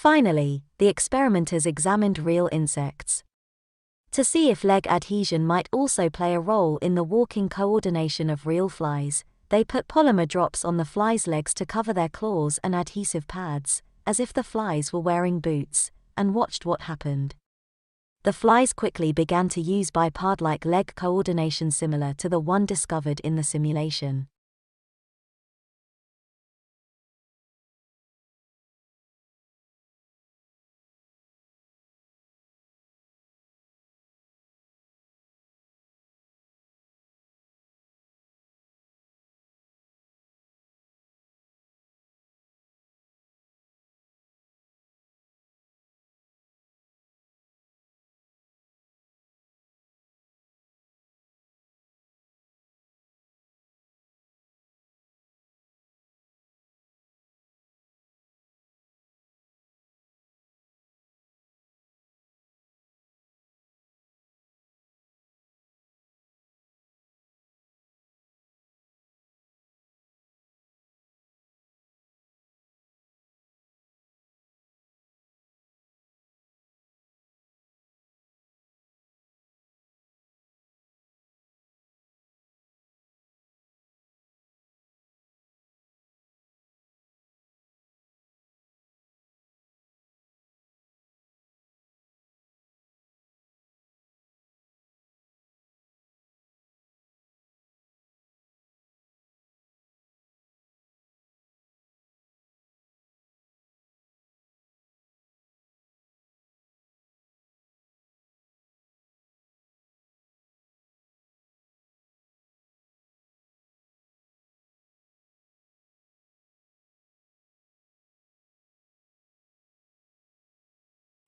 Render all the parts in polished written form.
Finally, the experimenters examined real insects. To see if leg adhesion might also play a role in the walking coordination of real flies, they put polymer drops on the flies' legs to cover their claws and adhesive pads, as if the flies were wearing boots, and watched what happened. The flies quickly began to use bipod-like leg coordination similar to the one discovered in the simulation.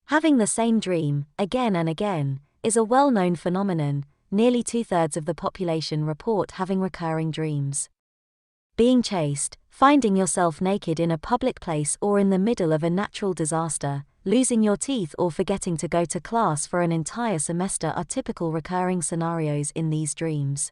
Having the same dream, again and again, is a well-known phenomenon. Nearly 2/3 of the population report having recurring dreams. Being chased, finding yourself naked in a public place or in the middle of a natural disaster, losing your teeth or forgetting to go to class for an entire semester are typical recurring scenarios in these dreams.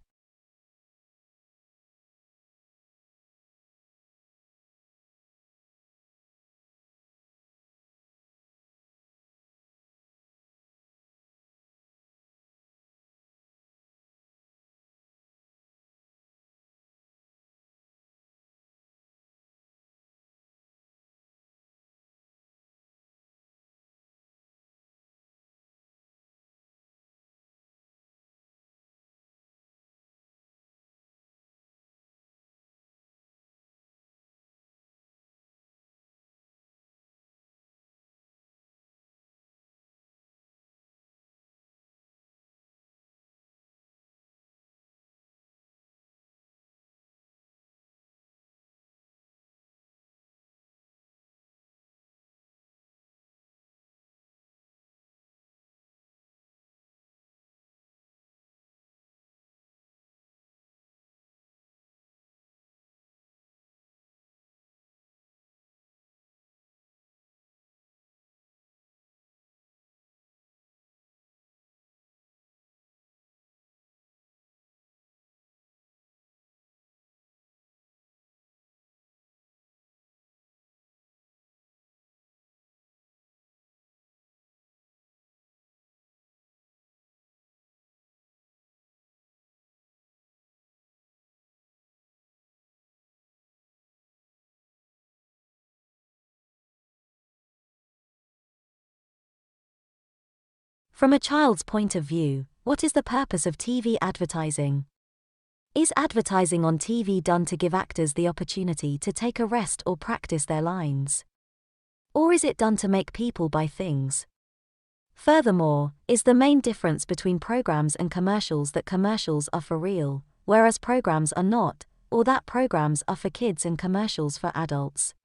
From a child's point of view, what is the purpose of TV advertising? Is advertising on TV done to give actors the opportunity to take a rest or practice their lines? Or is it done to make people buy things? Furthermore, is the main difference between programs and commercials that commercials are for real, whereas programs are not, or that programs are for kids and commercials for adults?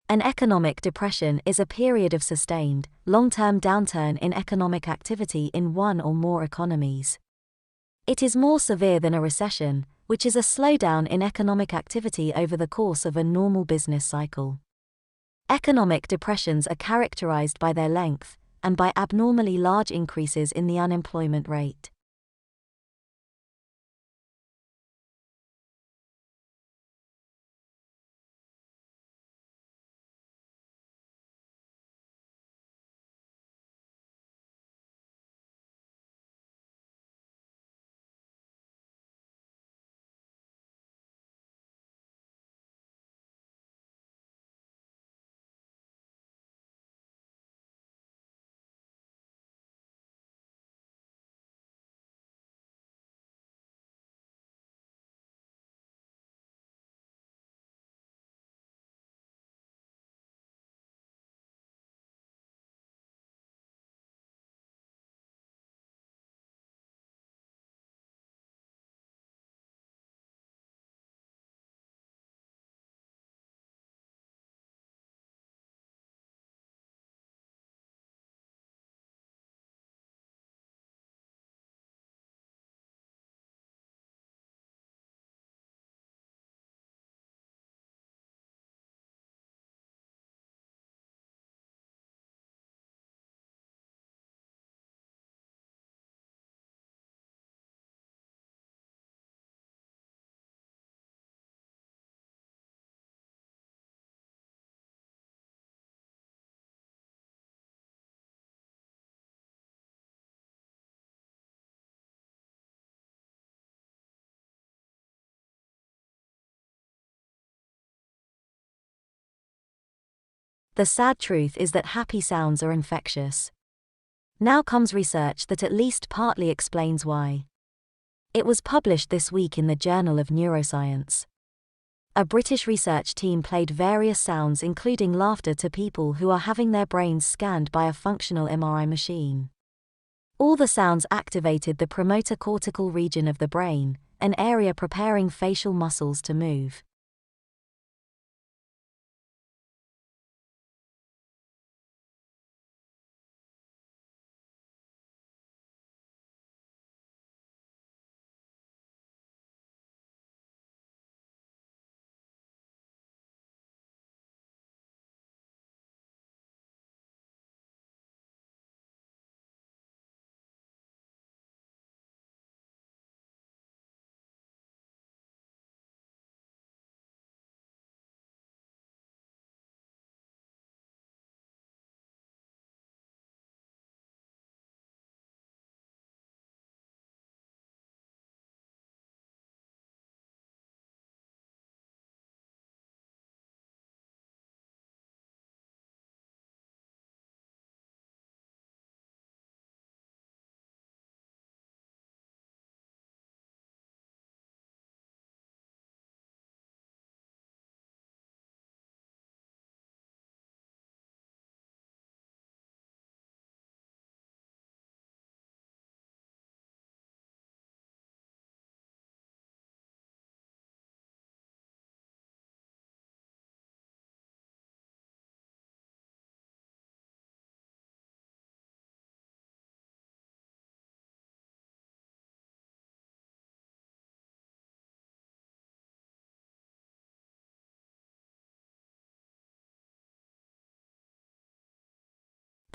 An economic depression is a period of sustained, long-term downturn in economic activity in one or more economies. It is more severe than a recession, which is a slowdown in economic activity over the course of a normal business cycle. Economic depressions are characterized by their length and by abnormally large increases in the unemployment rate. The sad truth is that happy sounds are infectious. Now comes research that at least partly explains why. It was published this week in the Journal of Neuroscience. A British research team played various sounds including laughter to people who are having their brains scanned by a functional MRI machine. All the sounds activated the promotor cortical region of the brain, an area preparing facial muscles to move.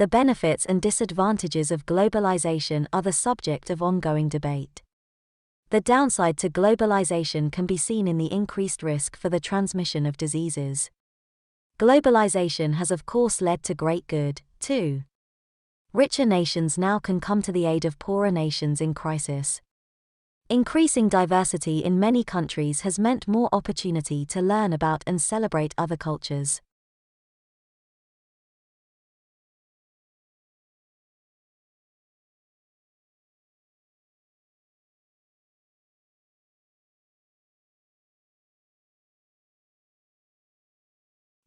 The benefits and disadvantages of globalization are the subject of ongoing debate. The downside to globalization can be seen in the increased risk for the transmission of diseases. Globalization has of course led to great good, too. Richer nations now can come to the aid of poorer nations in crisis. Increasing diversity in many countries has meant more opportunity to learn about and celebrate other cultures.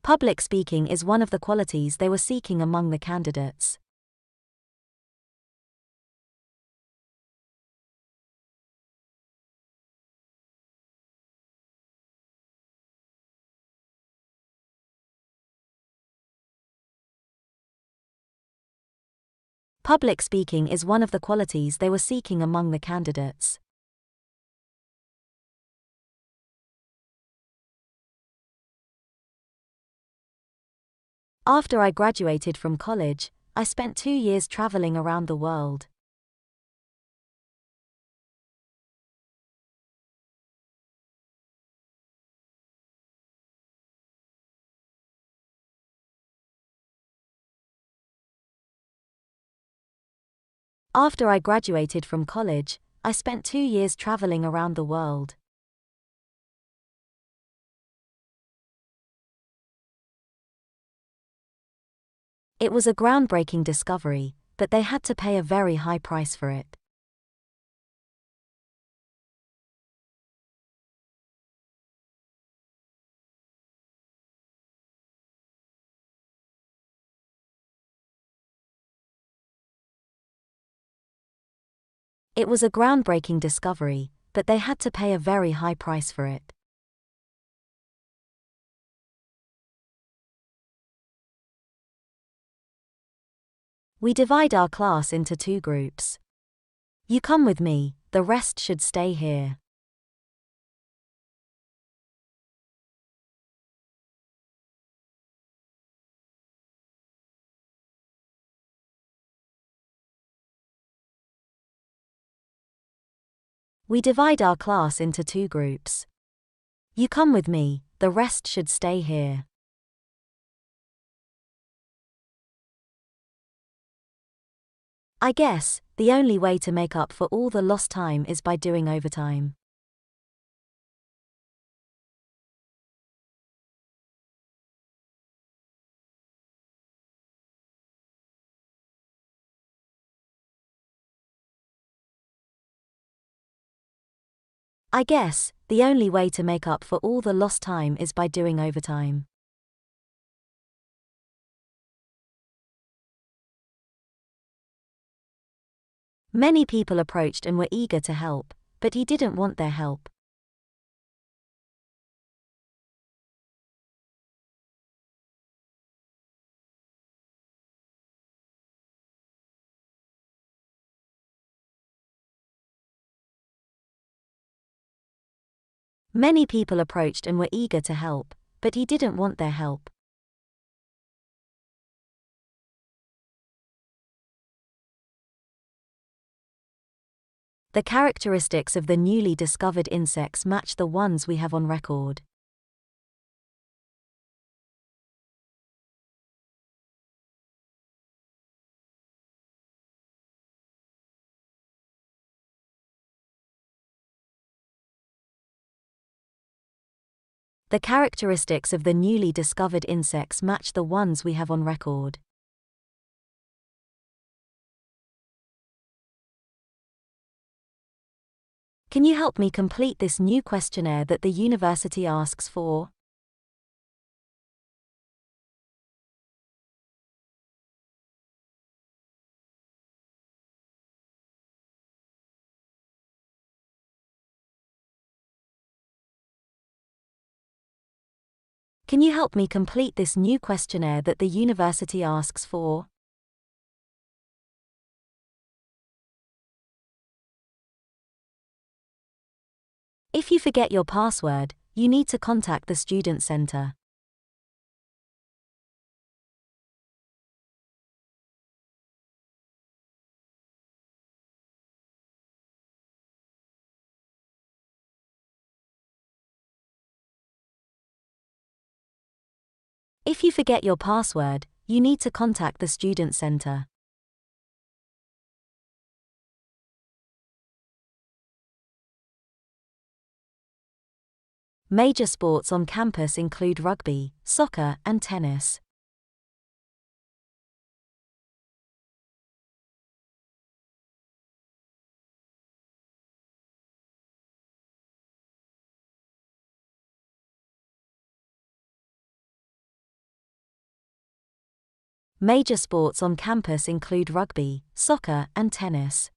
Public speaking is one of the qualities they were seeking among the candidates. Public speaking is one of the qualities they were seeking among the candidates. After I graduated from college, I spent 2 years traveling around the world. After I graduated from college, I spent 2 years traveling around the world. It was a groundbreaking discovery, but they had to pay a very high price for it. It was a groundbreaking discovery, but they had to pay a very high price for it. We divide our class into 2 groups. You come with me, the rest should stay here. We divide our class into 2 groups. You come with me, the rest should stay here. I guess, the only way to make up for all the lost time is by doing overtime. I guess, the only way to make up for all the lost time is by doing overtime. Many people approached and were eager to help, but he didn't want their help. Many people approached and were eager to help, but he didn't want their help. The characteristics of the newly discovered insects match the ones we have on record. The characteristics of the newly discovered insects match the ones we have on record. Can you help me complete this new questionnaire that the university asks for? Can you help me complete this new questionnaire that the university asks for? If you forget your password, you need to contact the student center. If you forget your password, you need to contact the student center. Major sports on campus include rugby, soccer, and tennis. Major sports on campus include rugby, soccer, and tennis.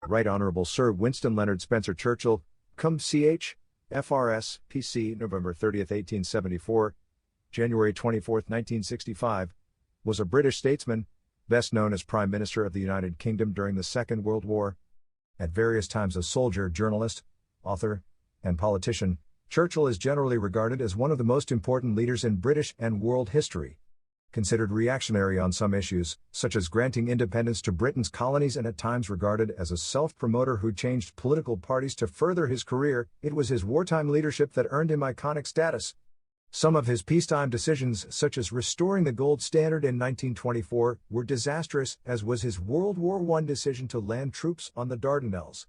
Right Honorable Sir Winston Leonard Spencer Churchill, cum ch. FRS, PC, November 30, 1874, January 24, 1965, was a British statesman, best known as Prime Minister of the United Kingdom during the Second World War. At various times a soldier, journalist, author, and politician, Churchill is generally regarded as one of the most important leaders in British and world history. Considered reactionary on some issues, such as granting independence to Britain's colonies, and at times regarded as a self-promoter who changed political parties to further his career, it was his wartime leadership that earned him iconic status. Some of his peacetime decisions, such as restoring the gold standard in 1924, were disastrous, as was his World War I decision to land troops on the Dardanelles.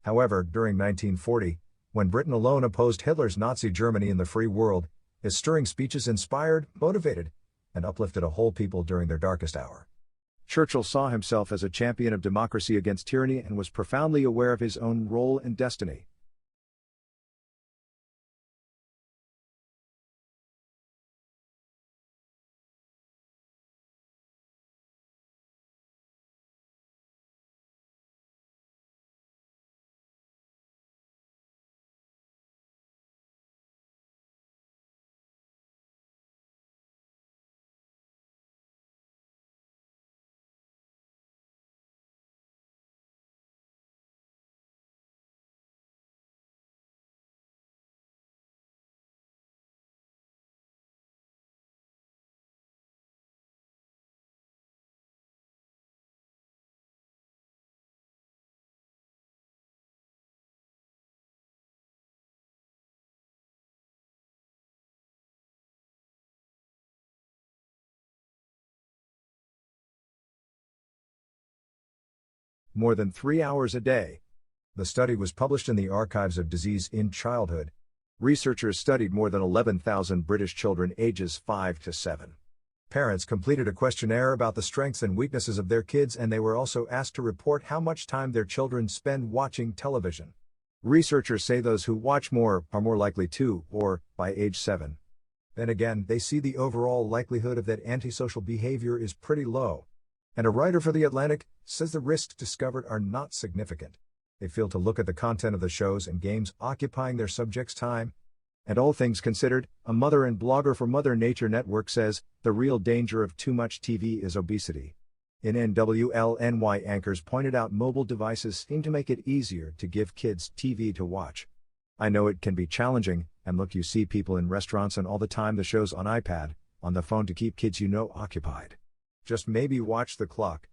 However, during 1940, when Britain alone opposed Hitler's Nazi Germany in the free world, his stirring speeches inspired, motivated, and uplifted a whole people during their darkest hour. Churchill saw himself as a champion of democracy against tyranny and was profoundly aware of his own role and destiny. More than 3 hours a day. The study was published in the Archives of Disease in Childhood. Researchers studied more than 11,000 British children ages 5 to 7. Parents completed a questionnaire about the strengths and weaknesses of their kids, and they were also asked to report how much time their children spend watching television. Researchers say those who watch more are more likely to, or, by age 7. Then again, they see the overall likelihood of that antisocial behavior is pretty low. And a writer for The Atlantic says the risks discovered are not significant. They fail to look at the content of the shows and games occupying their subjects' time. And all things considered, a mother and blogger for Mother Nature Network says, the real danger of too much TV is obesity. In NWLNY, anchors pointed out mobile devices seem to make it easier to give kids TV to watch. I know it can be challenging, and look, you see people in restaurants and all the time the shows on iPad, on the phone to keep kids occupied. Just maybe watch the clock.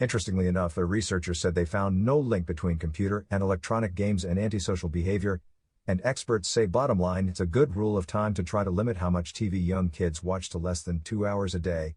Interestingly enough, the researchers said they found no link between computer and electronic games and antisocial behavior, and experts say bottom line, it's a good rule of thumb to try to limit how much TV young kids watch to less than 2 hours a day.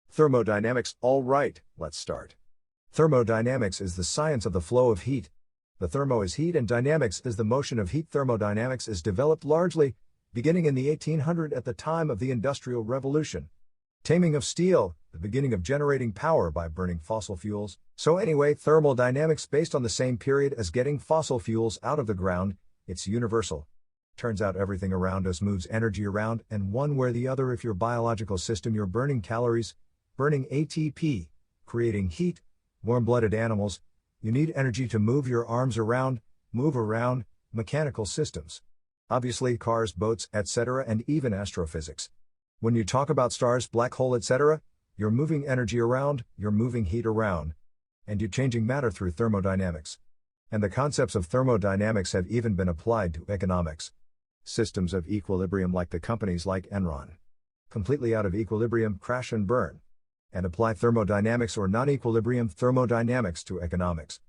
Thermodynamics. All right, let's start. Thermodynamics is the science of the flow of heat. The thermo is heat and dynamics is the motion of heat. Thermodynamics is developed largely, beginning in the 1800s at the time of the Industrial Revolution. Taming of steel, the beginning of generating power by burning fossil fuels. So anyway, thermodynamics based on the same period as getting fossil fuels out of the ground, it's universal. Turns out everything around us moves energy around, and one way or the other. If your biological system, you're burning calories, burning ATP, creating heat. Warm-blooded animals, you need energy to move your arms around, move around. Mechanical systems, obviously cars, boats, etc., and even astrophysics. When you talk about stars, black hole, etc., you're moving energy around, you're moving heat around, and you're changing matter through thermodynamics. And the concepts of thermodynamics have even been applied to economics. Systems of equilibrium like the companies like Enron. Completely out of equilibrium, crash and burn. And apply thermodynamics or non-equilibrium thermodynamics to economics.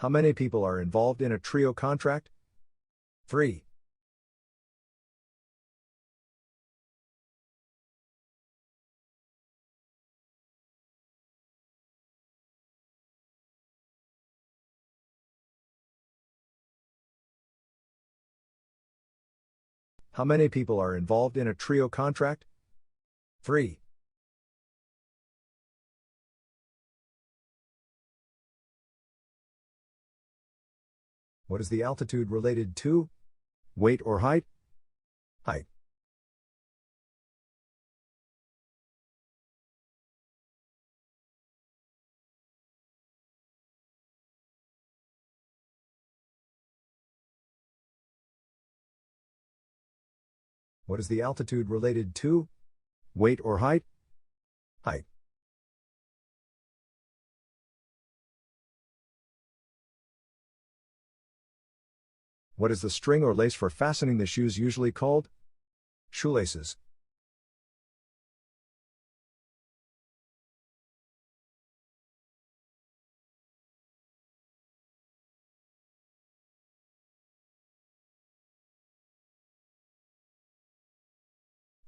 How many people are involved in a trio contract? 3. How many people are involved in a trio contract? 3. What is the altitude related to? Weight or height? Height. What is the altitude related to? Weight or height? Height. What is the string or lace for fastening the shoes usually called? Shoelaces.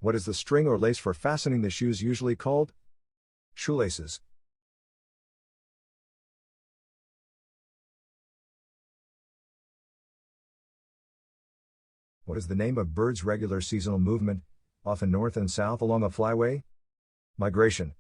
What is the string or lace for fastening the shoes usually called? Shoelaces. What is the name of birds' regular seasonal movement, often north and south along a flyway? Migration.